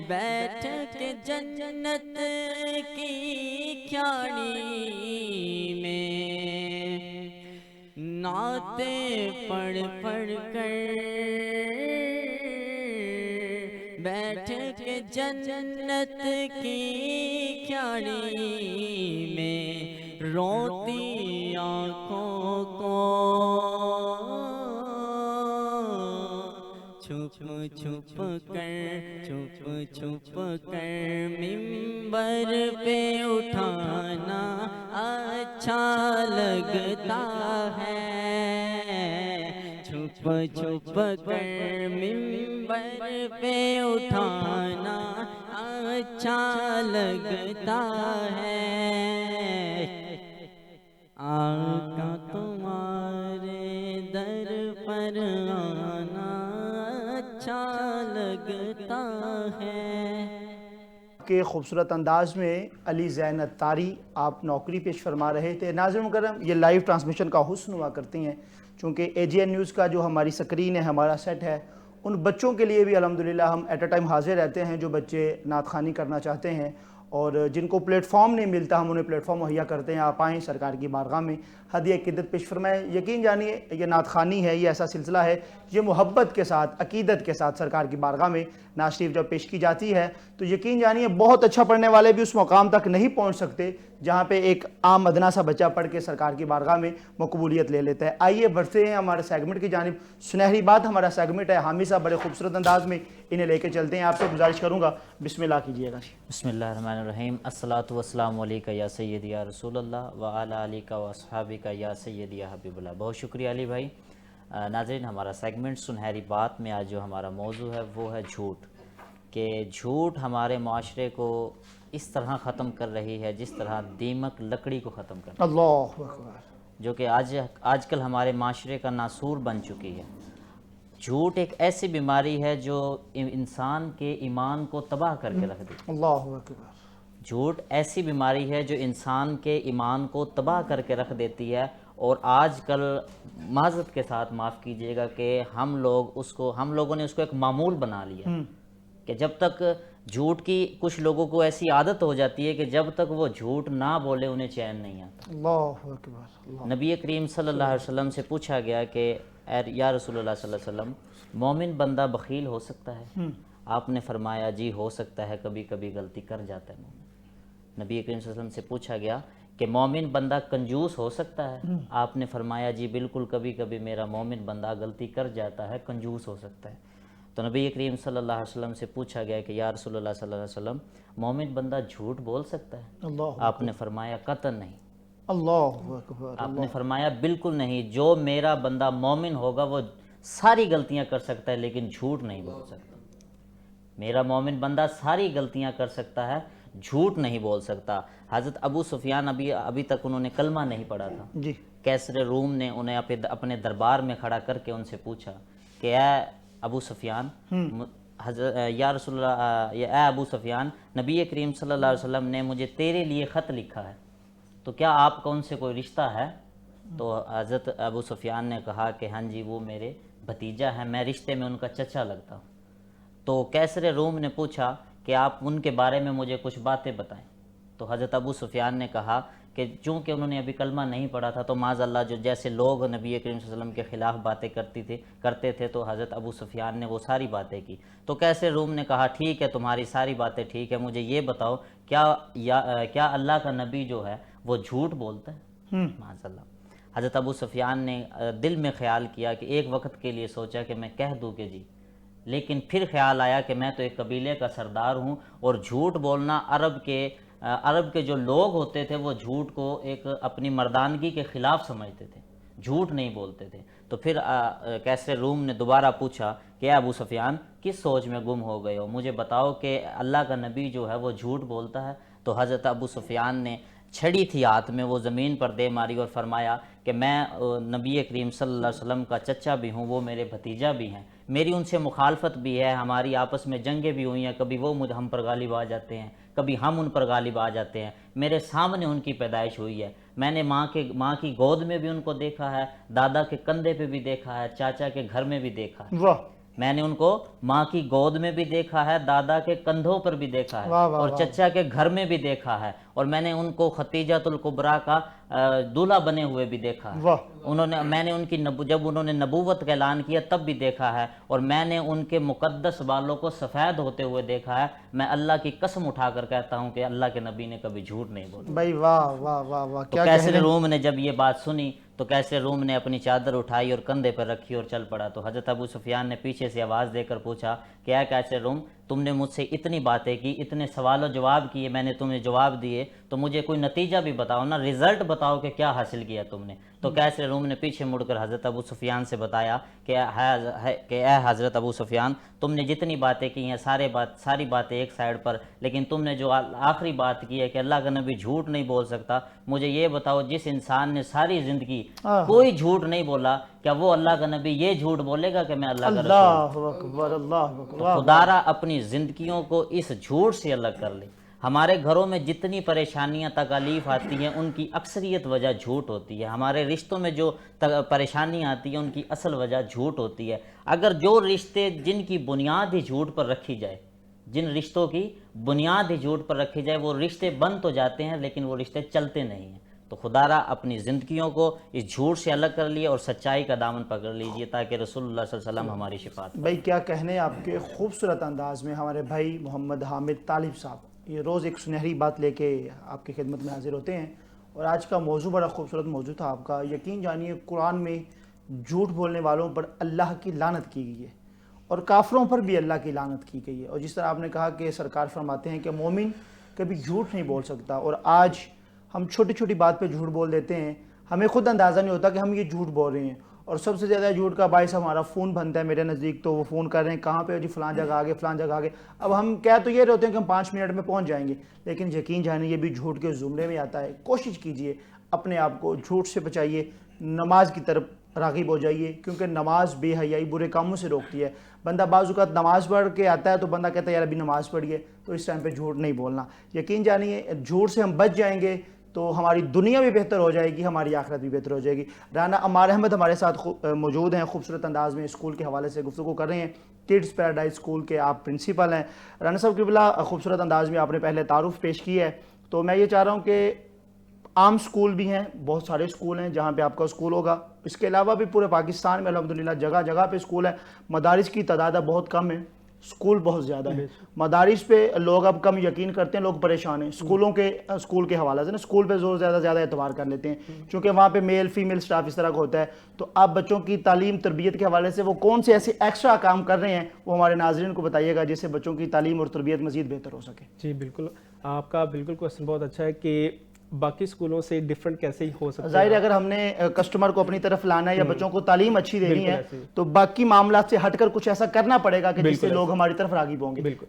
बैठ के जन्नत की ख्याली नाते पढ़ पढ़ कर बैठ के जन्नत की क्यारी में रोती आँखों को छुप छुप कर मिंबर पे उठाना अच्छा लगता है। छुप छुप कर मिंबर पे उठाना अच्छा लगता है। आका तुम्हारे दर पर आना अच्छा लगता है। के खूबसूरत अंदाज में अली ज़ैन अत्तारी आप नौकरी पेश फरमा रहे थे। नाज़रीन मुकर्रम, ये लाइव ट्रांसमिशन का हुस्न हुआ करती हैं, चूँकि AGN न्यूज़ का जो हमारी स्क्रीन है, हमारा सेट है, उन बच्चों के लिए भी अल्हम्दुलिल्लाह हम एट अ टाइम हाजिर रहते हैं जो बच्चे नात ख़वानी करना चाहते हैं और जिनको प्लेटफॉर्म नहीं मिलता, हम उन्हें प्लेटफॉर्म मुहैया करते हैं। आप आएँ, सरकार की बारगाह में हदिया अक़ीदत पेश फरमाएँ। यकीन जानिए ये नात ख़वानी है, ये ऐसा सिलसिला है, ये मोहब्बत के साथ, अक़ीदत के साथ सरकार की बारगाह में नात शरीफ जब पेश की जाती है तो यकीन जानिए बहुत अच्छा पढ़ने वाले भी उस मुकाम तक नहीं पहुँच सकते जहाँ पे एक आम अदना सा बच्चा पढ़ के सरकार की बारगाह में मकबूलियत ले लेता है। आइए बढ़ते हैं हमारे सेगमेंट की जानिब। सुनहरी बात हमारा सेगमेंट है, हामी साहब बड़े खूबसूरत अंदाज में इन्हें लेके चलते हैं। आपसे गुजारिश करूँगा बिस्मिल्लाह कीजिएगा। बिस्मिल्लाहिर्रहमानिर्रहीम। अस्सलातु वस्सलामु अलैका या सय्यदी या रसूलल्लाह व अला आलिका व अस्हाबिका या सय्यदी या हबीबुल्लाह। बहुत शुक्रिया अली भाई। नाज़रीन, हमारा सेगमेंट सुनहरी बात में आज जो हमारा मौजू है वो है झूठ। कि झूठ हमारे माशरे को इस तरह ख़त्म कर रही है जिस तरह दीमक लकड़ी को ख़त्म कर रही है, अल्लाहु अकबर, जो कि आजकल हमारे माशरे का नासूर बन चुकी है। झूठ एक ऐसी बीमारी है जो इंसान के ईमान को तबाह करके रख देती है। अल्लाहु अकबर। झूठ ऐसी बीमारी है जो इंसान के ईमान को तबाह करके रख देती है। और आजकल माज़रत के साथ माफ़ कीजिएगा कि हम लोगों ने उसको एक मामूल बना लिया कि जब तक झूठ की कुछ लोगों को ऐसी आदत हो जाती है कि जब तक वो झूठ ना बोले उन्हें चैन नहीं आता। अल्लाहु अकबर। नबी करीम सल्लल्लाहु अलैहि वसल्लम से पूछा गया कि या रसूलुल्लाह सल्लल्लाहु अलैहि वसल्लम, मोमिन बंदा बखील हो सकता है? आपने फरमाया जी हो सकता है, कभी कभी गलती कर जाता है मोमिन। नबी करीम सल्लल्लाहु अलैहि वसल्लम से पूछा गया कि मोमिन बंदा कंजूस हो सकता है? आपने फरमाया जी बिल्कुल, कभी कभी मेरा मोमिन बंदा गलती कर जाता है, कंजूस हो सकता है। तो नबी करीम सल्लल्लाहु अलैहि वसल्लम से पूछा गया कि या रसूलुल्लाह सल्लल्लाहु अलैहि वसल्लम, मोमिन बंदा झूठ बोल सकता है? आपने फरमाया कतन नहीं। अल्लाहु अकबर। आपने फरमाया बिल्कुल नहीं, जो मेरा बंदा मोमिन होगा वो सारी गलतियां कर सकता है लेकिन झूठ नहीं बोल सकता। मेरा मोमिन बंदा सारी गलतियां कर सकता है, झूठ नहीं बोल सकता। हज़रत अबू सुफियान अभी तक उन्होंने कलमा नहीं पढ़ा था जी। कैसर रूम ने उन्हें अपने दरबार में खड़ा करके उनसे पूछा कि ए अबू सुफियान, या रसूलुल्लाह, या अबू सुफियान, नबी करीम सल्लल्लाहु अलैहि वसल्लम ने मुझे तेरे लिए ख़त लिखा है, तो क्या आपका उनसे कोई रिश्ता है? तो हज़रत अबू सुफियान ने कहा कि हाँ जी, वो मेरे भतीजा है, मैं रिश्ते में उनका चचा लगता हूँ। तो कैसर रूम ने पूछा कि आप उनके बारे में मुझे कुछ बातें बताएं। तो हज़रत अबू सुफियान ने कहा कि चूँकि उन्होंने अभी कलमा नहीं पढ़ा था तो माज़अल्लाह जो जैसे लोग नबी करीम सल्लल्लाहु अलैहि वसल्लम के ख़िलाफ़ बातें करते थे तो हज़रत अबू सुफियान ने वो सारी बातें की। तो कैसर रूम ने कहा ठीक है, तुम्हारी सारी बातें ठीक है, मुझे ये बताओ क्या अल्लाह का नबी जो है वो झूठ बोलता है? माज़अल्लाह। हज़रत अबू सुफियान ने दिल में ख्याल किया कि एक वक्त के लिए सोचा कि मैं कह दूँ कि जी, लेकिन फिर ख्याल आया कि मैं तो एक कबीले का सरदार हूँ और झूठ बोलना अरब के जो लोग होते थे वो झूठ को एक अपनी मर्दानगी के ख़िलाफ़ समझते थे, झूठ नहीं बोलते थे। तो फिर कैसर रूम ने दोबारा पूछा कि अबू सुफियान, किस सोच में गुम हो गए हो, मुझे बताओ कि अल्लाह का नबी जो है वो झूठ बोलता है? तो हज़रत अबू सुफियान ने छड़ी थी हाथ में, वो ज़मीन पर दे मारी और फरमाया कि मैं नबी करीम सल्लल्लाहु अलैहि वसल्लम का चचा भी हूँ, वो मेरे भतीजा भी हैं, मेरी उनसे मुखालफत भी है, हमारी आपस में जंगें भी हुई हैं, कभी वो हम पर गालिब आ जाते हैं, कभी हम उन पर गालिब आ जाते हैं। मेरे सामने उनकी पैदाइश हुई है, मैंने माँ की गोद में भी उनको देखा है, दादा के कंधे पे भी देखा है, चाचा के घर में भी देखा है। वाह। मैंने उनको माँ की गोद में भी देखा है, दादा के कंधों पर भी देखा है वाह, वाह, और वाह। चचा के घर में भी देखा है। और मैंने उनको खतीजातुल कुबरा का दूल्हा बने हुए भी देखा है। वाह। मैंने उनकी जब उन्होंने नबूवत का ऐलान किया तब भी देखा है, और मैंने उनके मुकद्दस बालों को सफ़ेद होते हुए देखा है। मैं अल्लाह की कसम उठाकर कहता हूँ कि अल्लाह के नबी ने कभी झूठ नहीं बोला। भाई वाह वाह वाह वाह, तो क्या कैसर कहने। रूम ने जब ये बात सुनी तो कैसर रूम ने अपनी चादर उठाई और कंधे पर रखी और चल पड़ा। तो हज़रत अबू सुफियान ने पीछे से आवाज़ देकर पूछा, क्या कैसर रूम, तुमने मुझसे इतनी बातें की, इतने सवाल और जवाब किए, मैंने तुम्हें जवाब दिए, तो मुझे कोई नतीजा भी बताओ ना, रिजल्ट बताओ कि क्या हासिल किया तुमने। तो कैसर रूम ने पीछे मुड़कर हज़रत अबू सुफियान से बताया कि ए हज़रत अबू सुफियान, तुमने जितनी बातें की हैं सारी बातें एक साइड पर, लेकिन तुमने जो आखिरी बात की है कि अल्लाह का नबी झूठ नहीं बोल सकता, मुझे ये बताओ जिस इंसान ने सारी ज़िंदगी कोई झूठ नहीं बोला, क्या वो अल्लाह का नबी ये झूठ बोलेगा कि मैं अल्लाह का रसूल हूं? अल्लाह अकबर, अल्लाह अकबर। तो खुदारा अपनी ज़िंदगियों को इस झूठ से अलग कर ले। हमारे घरों में जितनी परेशानियां तकालीफ आती हैं उनकी अक्सरियत वजह झूठ होती है। हमारे रिश्तों में जो परेशानी आती है उनकी असल वजह झूठ होती है। अगर जो रिश्ते जिनकी बुनियाद ही झूठ पर रखी जाए, जिन रिश्तों की बुनियाद ही झूठ पर रखी जाए, वो रिश्ते बन तो जाते हैं लेकिन वो रिश्ते चलते नहीं हैं। तो खुदारा अपनी ज़िंदगियों को इस झूठ से अलग कर लिए और सच्चाई का दामन पकड़ लीजिए ताकि रसूलुल्लाह सल्लल्लाहु अलैहि वसल्लम हमारी शिफात। भाई क्या कहने आपके खूबसूरत अंदाज में हमारे भाई मोहम्मद हामिद तालिब साहब ये रोज़ एक सुनहरी बात लेके आपकी खिदमत में हाजिर होते हैं, और आज का मौजू बड़ा खूबसूरत मौजू था आपका। यकीन जानिए कुरान में झूठ बोलने वालों पर अल्लाह की लानत की गई है और काफिरों पर भी अल्लाह की लानत की गई है। और जिस तरह आपने कहा कि सरकार फरमाते हैं कि मोमिन कभी झूठ नहीं बोल सकता, और आज हम छोटी छोटी बात पे झूठ बोल देते हैं, हमें खुद अंदाज़ा नहीं होता कि हम ये झूठ बोल रहे हैं। और सबसे ज़्यादा झूठ का बायस हमारा फ़ोन बनता है मेरे नज़दीक। तो वो फ़ोन कर रहे हैं कहाँ पे, जी फ़लाँ जगह आगे, फ़लाँ जगह आगे। अब हम क्या तो ये रहते हैं कि हम 5 मिनट में पहुँच जाएंगे, लेकिन यकीन जानिए ये भी झूठ के ज़ुमरे में आता है। कोशिश कीजिए अपने आप को झूठ से बचाइए, नमाज की तरफ राग़िब हो जाइए, क्योंकि नमाज बेहयाई बुरे कामों से रोकती है। बंदा बाज़-औक़ात नमाज़ पढ़ के आता है तो बंदा कहता है यार अभी नमाज़ पढ़िए, तो इस टाइम पे झूठ नहीं बोलना। यकीन जानिए झूठ से हम बच जाएंगे तो हमारी दुनिया भी बेहतर हो जाएगी, हमारी आखिरत भी बेहतर हो जाएगी। राना अमार अहमद हमारे साथ मौजूद हैं, खूबसूरत अंदाज में स्कूल के हवाले से गुफ्तगू कर रहे हैं। किड्स पैराडाइज स्कूल के आप प्रिंसिपल हैं। राना साहब की बिला खूबसूरत अंदाज में आपने पहले तारुफ पेश किया है, तो मैं ये चाह रहा हूँ कि आम स्कूल भी हैं, बहुत सारे स्कूल हैं जहाँ पे आपका स्कूल होगा, इसके अलावा भी पूरे पाकिस्तान में अल्हम्दुलिल्लाह जगह जगह पे स्कूल है। मदारिस की तादाद बहुत कम है, स्कूल बहुत ज़्यादा है। मदारिस पे लोग अब कम यकीन करते हैं, लोग परेशान हैं। स्कूल के हवाले से ना स्कूल पे जोर ज़्यादा एतबार कर लेते हैं, क्योंकि वहाँ पे मेल फीमेल स्टाफ इस तरह का होता है। तो आप बच्चों की तालीम तरबियत के हवाले से वो कौन से ऐसे एक्स्ट्रा काम कर रहे हैं, वो हमारे नाज़रीन को बताइएगा, जिससे बच्चों की तालीम और तरबियत मज़ीद बेहतर हो सके। जी बिल्कुल, आपका बिल्कुल क्वेश्चन बहुत अच्छा है कि बाकी स्कूलों से डिफरेंट कैसे ही हो सकता है। जाहिर है अगर हमने कस्टमर को अपनी तरफ लाना है या बच्चों को तालीम अच्छी देनी है तो बाकी मामला से हटकर कुछ ऐसा करना पड़ेगा कि जिससे लोग हमारी तरफ राग़िब होंगे। बिल्कुल,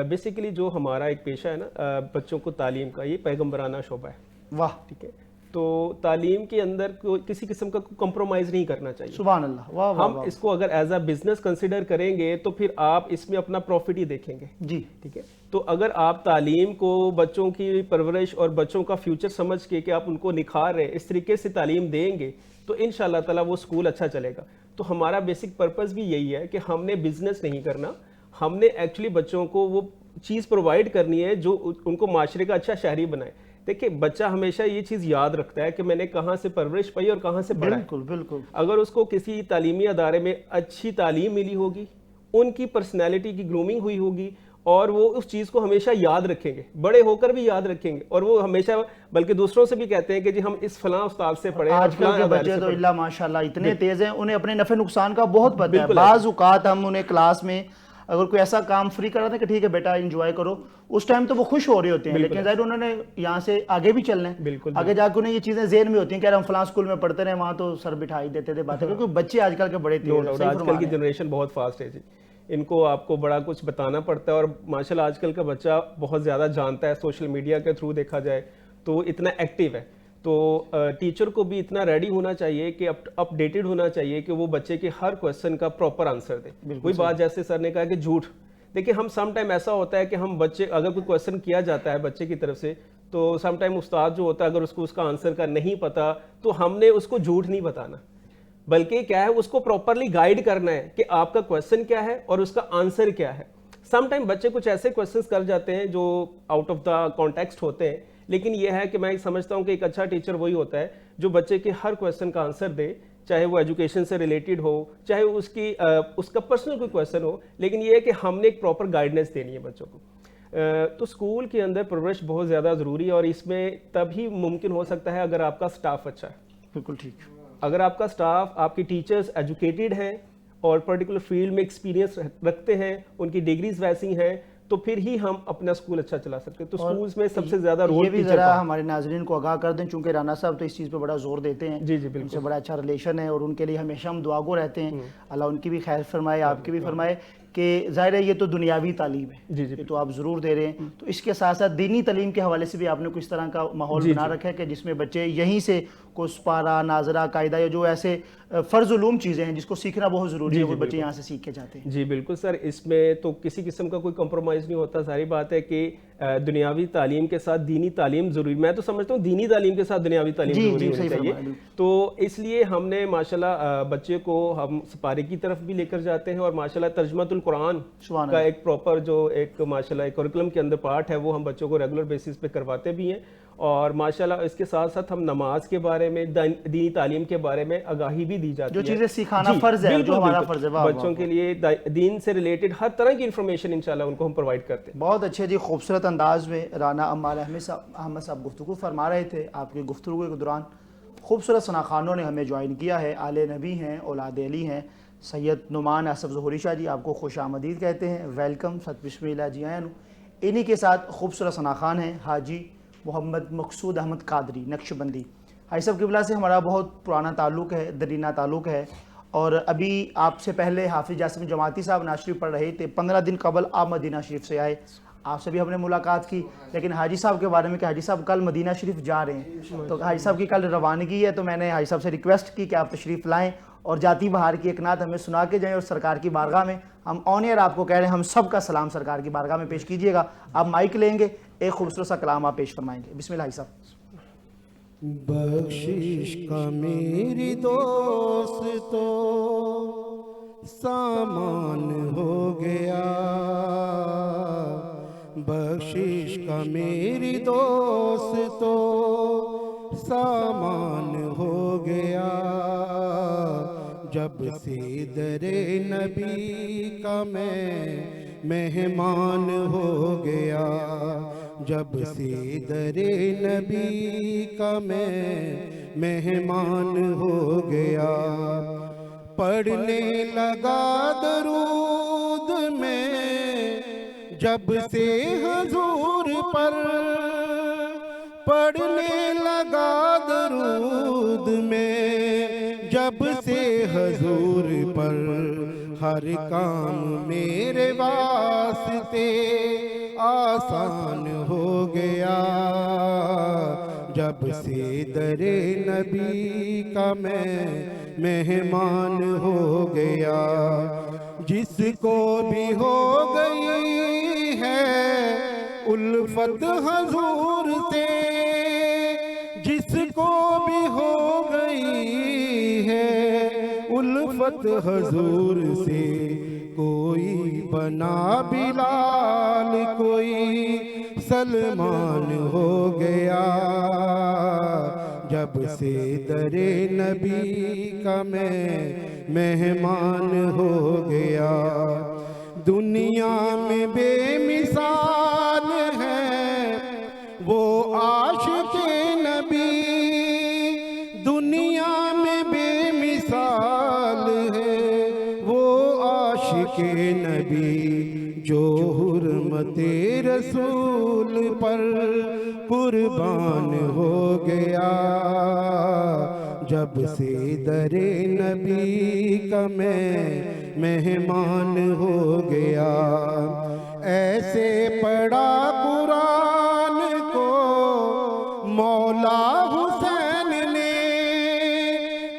बेसिकली जो हमारा एक पेशा है ना बच्चों को तालीम का, ये पैगम्बराना शोबा है। वाह। ठीक है, तो तालीम के अंदर किसी किस्म का कंप्रोमाइज़ नहीं करना चाहिए। सुभान अल्लाह। वाह वाह। हम इसको अगर एज अ बिजनेस कंसिडर करेंगे तो फिर आप इसमें अपना प्रॉफिट ही देखेंगे जी। ठीक है, तो अगर आप तालीम को, बच्चों की परवरिश और बच्चों का फ्यूचर समझ के कि आप उनको निखार रहे, इस तरीके से तालीम देंगे तो इंशाल्लाह ताला वो स्कूल अच्छा चलेगा। तो हमारा बेसिक पर्पस भी यही है कि हमने बिजनेस नहीं करना, हमने एक्चुअली बच्चों को वो चीज़ प्रोवाइड करनी है जो उनको माशरे का अच्छा शहरी बनाए। देखिए बच्चा हमेशा ये चीज़ याद रखता है कि मैंने कहाँ से परवरिश पाई और कहाँ से पढ़ा। बिल्कुल बिल्कुल। अगर उसको किसी तालीमी अदारे में अच्छी तालीम मिली होगी, उनकी पर्सनैलिटी की ग्रूमिंग हुई होगी, और वो उस चीज़ को हमेशा याद रखेंगे, बड़े होकर भी याद रखेंगे, और वो हमेशा बल्कि दूसरों से भी कहते हैं कि जी हम इस फलां उस्ताद से पढ़े। आजकल के बच्चे तो इल्ला माशाल्लाह इतने तेज हैं, उन्हें अपने नफे नुकसान का बहुत पता है। बाज़ औक़ात हम उन्हें क्लास में अगर कोई ऐसा काम फ्री करा था कि ठीक है बेटा एंजॉय करो, उस टाइम तो वो खुश हो रहे होते हैं, लेकिन जाहिर उन्होंने यहाँ से आगे भी चलना है। आगे जाकर उन्हें ये चीज़ें ज़हन में होती हैं कि यार हम फलां स्कूल में पढ़ते रहे, वहाँ तो सर बिठाई देते थे बातें, क्योंकि बच्चे आजकल के बड़े तेज हैं। आजकल की जनरेशन बहुत फास्ट है जी, इनको आपको बड़ा कुछ बताना पड़ता है, और माशाल्लाह आजकल का बच्चा बहुत ज़्यादा जानता है। सोशल मीडिया के थ्रू देखा जाए तो इतना एक्टिव है, तो टीचर को भी इतना रेडी होना चाहिए कि अपडेटेड होना चाहिए कि वो बच्चे के हर क्वेश्चन का प्रॉपर आंसर दे। कोई बात जैसे सर ने कहा कि झूठ, देखिए हम सम टाइम ऐसा होता है कि हम बच्चे, अगर कोई क्वेश्चन किया जाता है बच्चे की तरफ से, तो सम टाइम उस्ताद जो होता है अगर उसको उसका आंसर का नहीं पता तो हमने उसको झूठ नहीं बताना, बल्कि क्या है उसको प्रॉपरली गाइड करना है कि आपका क्वेश्चन क्या है और उसका आंसर क्या है। सम टाइम बच्चे कुछ ऐसे क्वेश्चंस कर जाते हैं जो आउट ऑफ द कॉन्टेक्स्ट होते हैं, लेकिन ये है कि मैं समझता हूँ कि एक अच्छा टीचर वही होता है जो बच्चे के हर क्वेश्चन का आंसर दे, चाहे वो एजुकेशन से रिलेटेड हो, चाहे उसका पर्सनल कोई क्वेश्चन हो, लेकिन ये है कि हमने एक प्रॉपर गाइडेंस देनी है बच्चों को। तो स्कूल के अंदर परवरिश बहुत ज़्यादा ज़रूरी है और इसमें तभी मुमकिन हो सकता है अगर आपका स्टाफ अच्छा है। बिल्कुल ठीक। अगर आपका स्टाफ, आपके टीचर्स एजुकेटेड हैं और पर्टिकुलर फील्ड में एक्सपीरियंस रखते हैं, उनकी डिग्रीज वैसी हैं, तो फिर ही हम अपना स्कूल अच्छा चला सकते हैं। तो स्कूल्स में सबसे ज़्यादा रोल ये भी ज़रा हमारे नाजरीन को आगाह कर दें, चूंकि राना साहब तो इस चीज़ पे बड़ा जोर देते हैं। जी जी बिल्कुल, उनसे बड़ा अच्छा रिलेशन है और उनके लिए हमेशा हम दुआगो रहते हैं। अल्लाह उनकी भी खैर फरमाए, आपकी भी फरमाए कि ज़ाहिर है ये तो दुनियावी तालीम है, जी जी ये तो आप ज़रूर दे रहे हैं। तो इसके साथ साथ दीनी तालीम के हवाले से भी आपने कुछ तरह का माहौल बना रखा है कि जिसमें बच्चे यहीं से कुसपारा, नाजरा, कायदा या जो ऐसे फ़र्ज उलूम चीज़ें हैं जिसको सीखना बहुत ज़रूरी है, वो बच्चे यहाँ से सीख के जाते हैं। जी बिल्कुल सर, इसमें तो किसी किस्म का कोई कंप्रोमाइज़ नहीं होता। सारी बात है कि दुनियावी तालीम के साथ दीनी तालीम ज़रूरी, मैं तो समझता हूँ दीनी तालीम के साथ दुनियावी तालीम ज़रूरी होनी चाहिए। तो इसलिए हमने माशाल्लाह बच्चे को हम सपारे की तरफ भी लेकर जाते हैं और माशाल्लाह तर्जुमातुल कुरान का एक प्रॉपर जो एक माशाल्लाह एक करिकुलम के अंदर पार्ट है वो हम बच्चों को रेगुलर बेसिस पे करवाते भी हैं। और माशाल्लाह इसके साथ साथ हम नमाज के बारे में, दीनी तालीम के बारे में आगाही भी दी जाती है, जो चीज़ें सिखाना फ़र्ज़ है, जो हमारा फ़र्ज़ है बच्चों के लिए दीन से रिलेटेड हर तरह की इंफॉर्मेशन इंशाल्लाह उनको हम प्रोवाइड करते हैं। बहुत अच्छे जी, खूबसूरत अंदाज में राना अम्मार अहमद साहब गुफ्तगू फरमा रहे थे। आपकी गुफ्तगू के दौरान खूबसूरत सनाखानों ने हमें ज्वाइन किया है, आले नबी हैं, औलाद अली हैं। सैयद नुमान असफ ज़हूरी शाह जी आपको खुश आमदीद कहते हैं, वेलकम, सत बिस्मिल्लाह जी आयन। इन्हीं के साथ खूबसूरत सनाखान हैं हाजी मोहम्मद मकसूद अहमद कादरी नक्शबंदी। हाई साहब किबला से हमारा बहुत पुराना ताल्लुक़ है, दरीना ताल्लुक़ है। और अभी आपसे पहले हाफिज़ जासिम जमाती साहब नाज शरीफ पढ़ रहे थे, 15 दिन कबल आप मदीना शरीफ से आए, आपसे भी हमने मुलाकात की। लेकिन हाजी साहब के बारे में कि हाजी साहब कल मदीना शरीफ जा रहे हैं, तो हाजी साहब की कल रवानगी है, तो मैंने हाजी साहब से रिक्वेस्ट की कि आप तशरीफ़ लाएँ और जाती बहार की एक नात हमें सुना के जाएँ और सरकार की बारगाह में हम ऑन एयर आपको कह रहे हैं, हम सब का सलाम सरकार की बारगाह में पेश कीजिएगा। आप माइक लेंगे, एक खूबसूरत सा कलाम आप पेश फरमाएंगे। बिस्मिल्लाह हाजी साहब। बख्शिश का मेरी दोस्त तो सामान हो गया, बख्शिश का मेरी दोस्त तो सामान हो गया, जब से दरे नबी का मैं मेहमान हो गया, जब से दरे नबी का मैं मेहमान हो गया, पढ़ने लगा दरूद में जब से हुजूर पर, पढ़ने लगा दरूद में जब से हुजूर पर, हर काम मेरे वास्ते आसान हो गया, जब से दरे नबी का मैं मेहमान हो गया, जिसको भी हो गई है उल्फत हुजूर से, जिसको भी हो गई है उल्फत हुजूर से, कोई बना बिलाल कोई सलमान हो गया, जब से दरे नबी का मैं मेहमान हो गया, दुनिया में बेमिसाल है वो आशिक़े नबी, दुनिया में बेमिसाल है वो आशिक़े नबी, जो हुर्मते रसूल पर कुर्बान हो गया, जब से दरे नबी का मैं मेहमान हो गया, ऐसे पढ़ा कुरान को मौला हुसैन ने,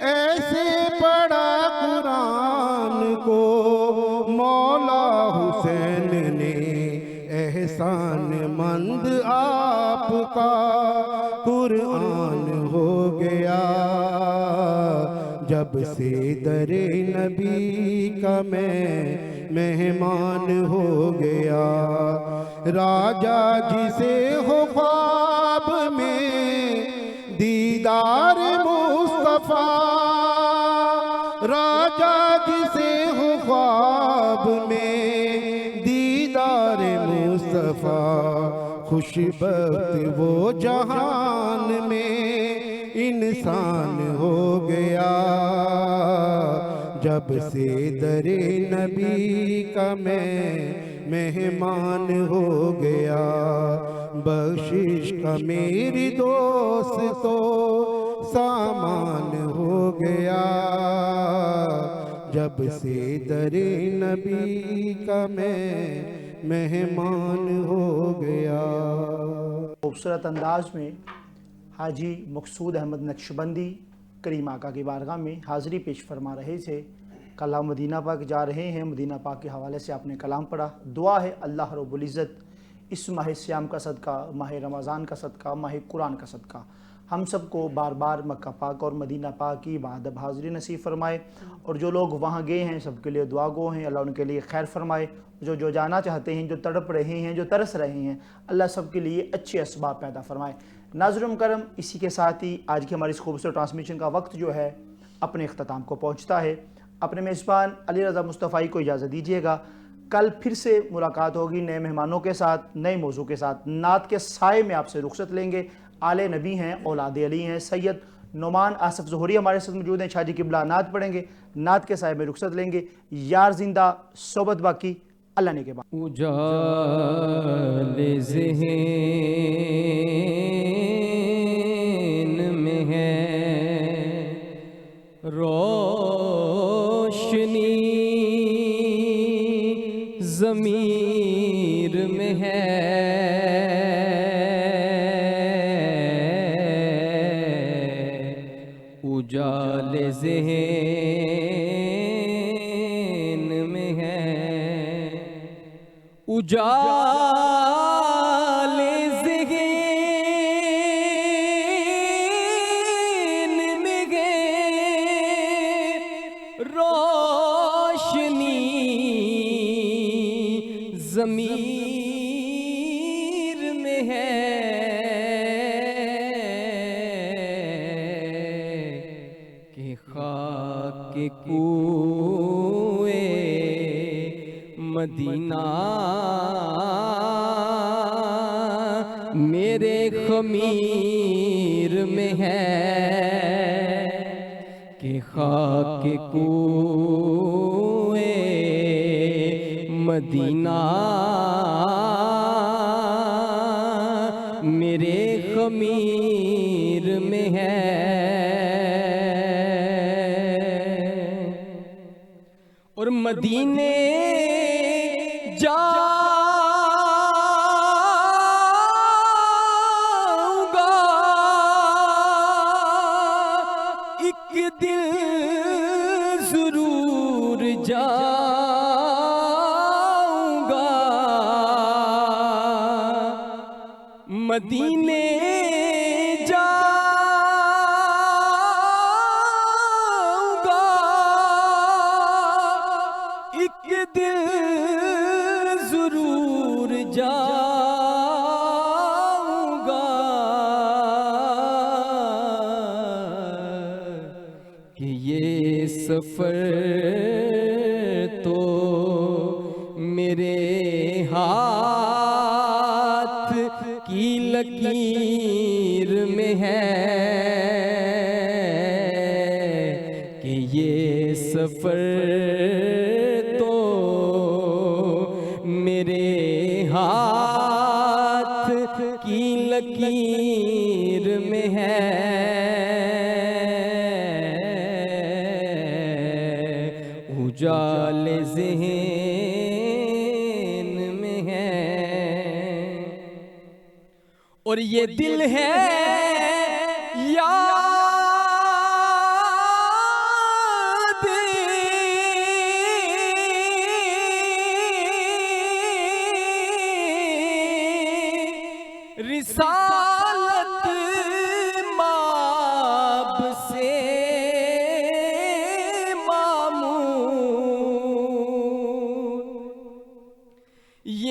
ऐसे पढ़ा कुरान को मौला हुसैन ने, एहसान मंद आपका कुरान हो गया, जब से दरे नबी का मैं मेहमान हो गया। राजा जिसे हो ख्वाब में दीदार मुस्तफा, राजा जिसे हो ख्वाब में दीदार मुस्तफा, खुशबख्त वो जहान में इंसान हो गया। जब से दरे नबी का मैं मेहमान हो गया। बख्शिश का मेरी दोस्त तो सामान हो गया। जब से दरे नबी का मैं मेहमान हो गया। खूबसूरत अंदाज में हाजी मकसूद अहमद नक्शबंदी करीम आका की बारगाह में हाज़री पेश फरमा रहे थे। कल हम मदीना पाक जा रहे हैं। मदीना पाक के हवाले से आपने कलाम पढ़ा। दुआ है अल्लाह रब्बुल इज़्ज़त इस माह सियाम का सदका, माह रमज़ान का सदका, माह कुरान का सदका हम सबको बार बार मक्का पाक और मदीना पाक की बादब हाज़री नसीब फरमाए। और जो लोग वहाँ गए हैं सबके लिए दुआ गो हैं, अल्लाह उनके लिए खैर फरमाए। जो जाना चाहते हैं, जो तड़प रहे हैं, जो तरस रहे हैं, अल्लाह सबके लिए अच्छे असबाब पैदा फरमाए। नाज़रीन मुकर्रम, इसी के साथ ही आज की हमारी इस खूबसूरत ट्रांसमिशन का वक्त जो है अपने इख्तिताम को पहुँचता है। अपने मेज़बान अली रज़ा मुस्तफ़ाई को इजाज़त दीजिएगा। कल फिर से मुलाकात होगी नए मेहमानों के साथ, नए मौजू के साथ। नात के साए में आपसे रुखसत लेंगे। आले नबी हैं, औलाद अली हैं। सैयद नुमान आसफ़ ज़ोहरी हमारे साथ मौजूद हैं। शाजी किबला नात पढ़ेंगे, नात के साए में रुखसत लेंगे। यार जिंदा सोबत बाकी, अल्लाह ने के बाद। उजाले ज़हन में है रोशनी, ज़मीर में है उजाले ज़हन में है उजाले ज़हन में है रोशनी, ज़मीर में है कि खाक कूए मदीना मेरे ख़मीर में है कि खाक कूए मदीना मेरे ख़मीर में है। और मदीने जाऊंगा एक दिन जरूर जाऊंगा। मदीने जाऊंगा एक दिन जरूर जाऊंगा कि ये सफर तो मेरे हाथ की लकीर में है कि ये सफर तो मेरे हाथ की लकीर में है। उजाले ज़हन में है और ये दिल है याद रिसालत माब से मामूर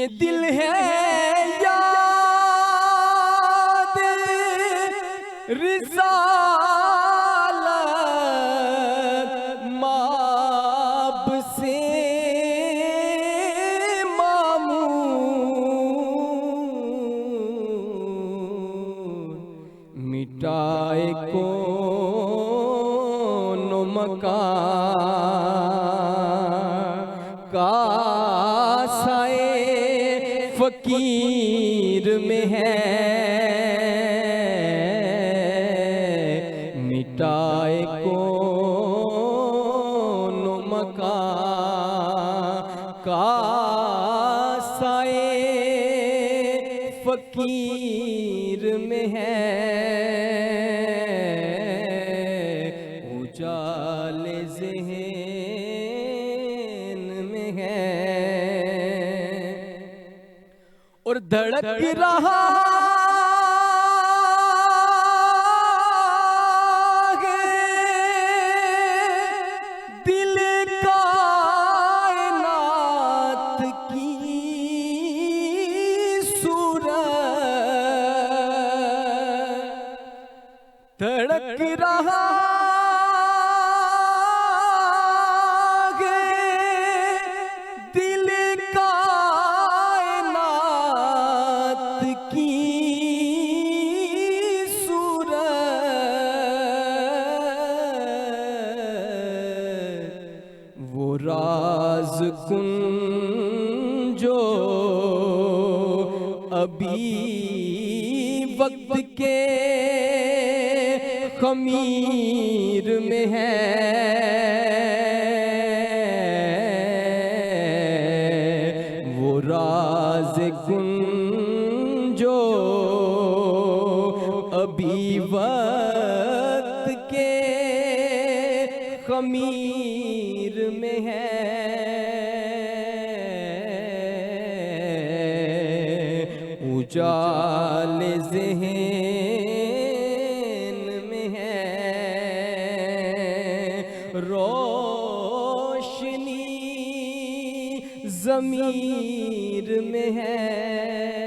ये दिल है याद रिसालत माब से मामून मिटाए कौन मकान का साए फकीर में है मिटाए कौन मकान का साए फकीर में है उजाले ज़हन में है और धड़क रहा है दिल कायनात की सूरत धड़क रहा है दिल कायनात की सूरत वो राज कुन जो अभी वक्त के खमीर में है वो राज कुन जो अभी वक्त के खमीर में है उजाले ज़हन में है रोशनी ज़मीर में है